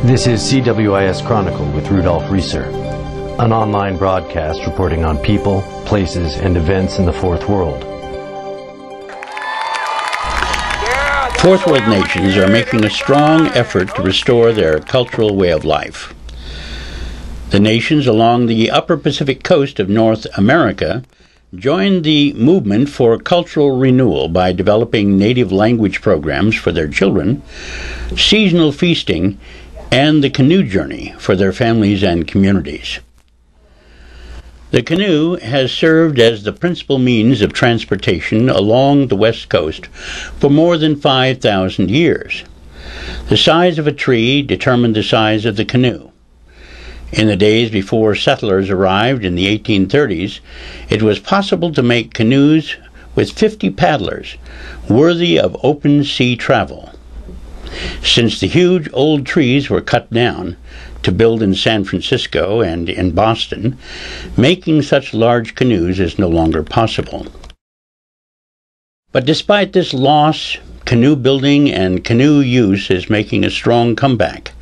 This is CWIS Chronicle with Rudolph Reeser, an online broadcast reporting on people, places, and events in the Fourth World. Fourth World nations are making a strong effort to restore their cultural way of life. The nations along the upper Pacific coast of North America joined the movement for cultural renewal by developing native language programs for their children, seasonal feasting, and the canoe journey for their families and communities. The canoe has served as the principal means of transportation along the west coast for more than 5,000 years. The size of a tree determined the size of the canoe. In the days before settlers arrived in the 1830s, it was possible to make canoes with 50 paddlers, worthy of open sea travel. Since the huge old trees were cut down to build in San Francisco and in Boston, making such large canoes is no longer possible. But despite this loss, canoe building and canoe use is making a strong comeback.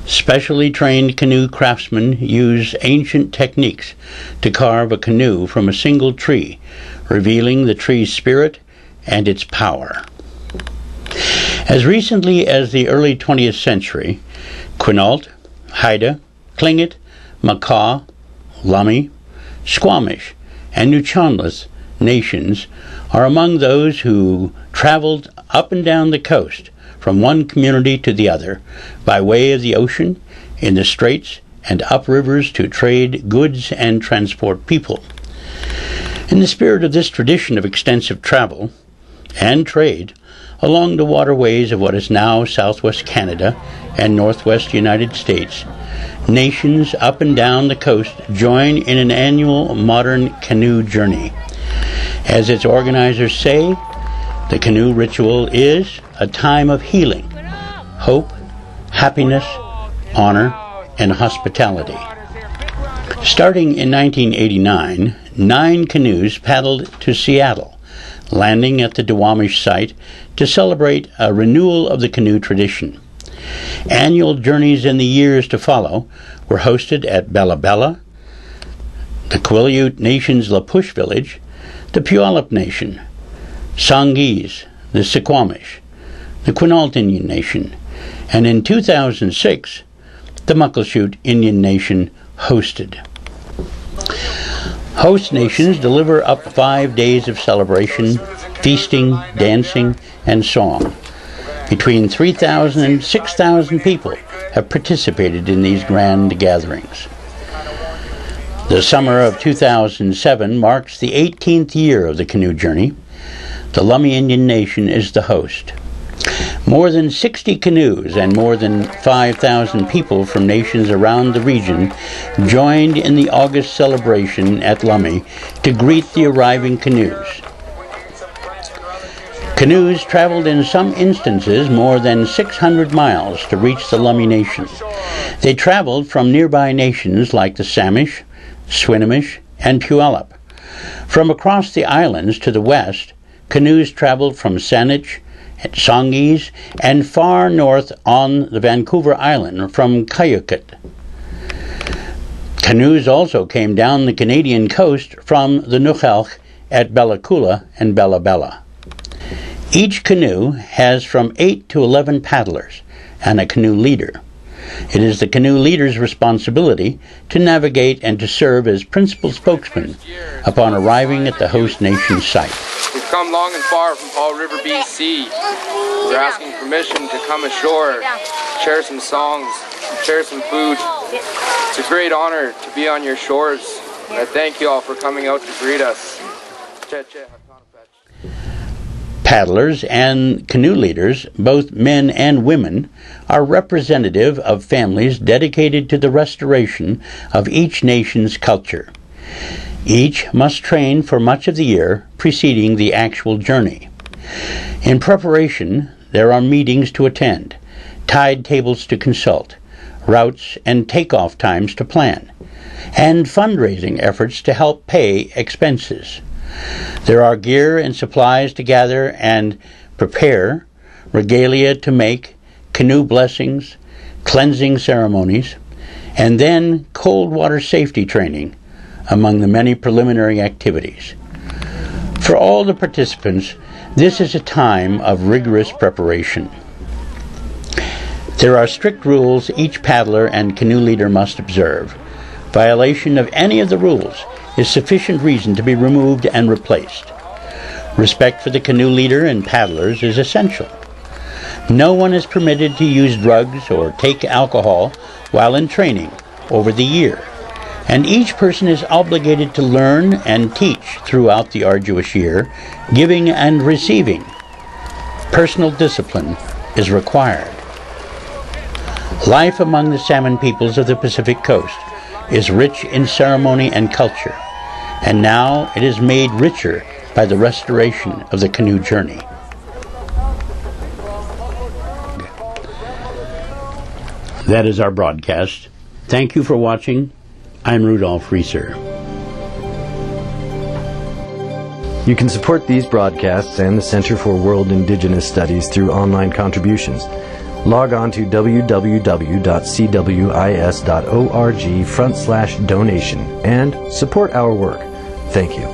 Specially trained canoe craftsmen use ancient techniques to carve a canoe from a single tree, revealing the tree's spirit and its power. As recently as the early 20th century, Quinault, Haida, Tlingit, Makah, Lummi, Squamish, and Nuu-chah-nulth nations are among those who traveled up and down the coast from one community to the other by way of the ocean, in the straits, and up rivers to trade goods and transport people. In the spirit of this tradition of extensive travel and trade along the waterways of what is now southwest Canada and northwest United States, nations up and down the coast join in an annual modern canoe journey. As its organizers say, the canoe ritual is a time of healing, hope, happiness, honor, and hospitality. Starting in 1989, 9 canoes paddled to Seattle, landing at the Duwamish site to celebrate a renewal of the canoe tradition. Annual journeys in the years to follow were hosted at Bella Bella, the Quileute Nation's La Push Village, the Puyallup Nation, Songhees, the Suquamish, the Quinault Indian Nation, and in 2006, the Muckleshoot Indian Nation hosted. Host nations deliver up 5 days of celebration, feasting, dancing, and song. Between 3,000 and 6,000 people have participated in these grand gatherings. The summer of 2007 marks the 18th year of the canoe journey. The Lummi Indian Nation is the host. More than 60 canoes and more than 5,000 people from nations around the region joined in the August celebration at Lummi to greet the arriving canoes. Canoes traveled in some instances more than 600 miles to reach the Lummi Nation. They traveled from nearby nations like the Samish, Swinomish, and Puyallup. From across the islands to the west, canoes traveled from Saanich, Songhees, and far north on the Vancouver Island from Quileute. Canoes also came down the Canadian coast from the Nuu-chah-nulth at Bella Coola and Bella Bella. Each canoe has from 8 to 11 paddlers and a canoe leader. It is the canoe leader's responsibility to navigate and to serve as principal spokesman upon arriving at the host nation's site. We've come long and far from Fall River, BC. We're asking permission to come ashore, share some songs, share some food. It's a great honor to be on your shores. And I thank you all for coming out to greet us. Paddlers and canoe leaders, both men and women, are representative of families dedicated to the restoration of each nation's culture. Each must train for much of the year preceding the actual journey. In preparation, there are meetings to attend, tide tables to consult, routes and takeoff times to plan, and fundraising efforts to help pay expenses. There are gear and supplies to gather and prepare, regalia to make, canoe blessings, cleansing ceremonies, and then cold water safety training among the many preliminary activities. For all the participants, this is a time of rigorous preparation. There are strict rules each paddler and canoe leader must observe. Violation of any of the rules is sufficient reason to be removed and replaced. Respect for the canoe leader and paddlers is essential. No one is permitted to use drugs or take alcohol while in training over the year, and each person is obligated to learn and teach throughout the arduous year, giving and receiving. Personal discipline is required. Life among the salmon peoples of the Pacific Coast is rich in ceremony and culture, and now it is made richer by the restoration of the canoe journey. That is our broadcast. Thank you for watching. I'm Rudolph Reeser. You can support these broadcasts and the Center for World Indigenous Studies through online contributions. Log on to www.cwis.org/donation and support our work. Thank you.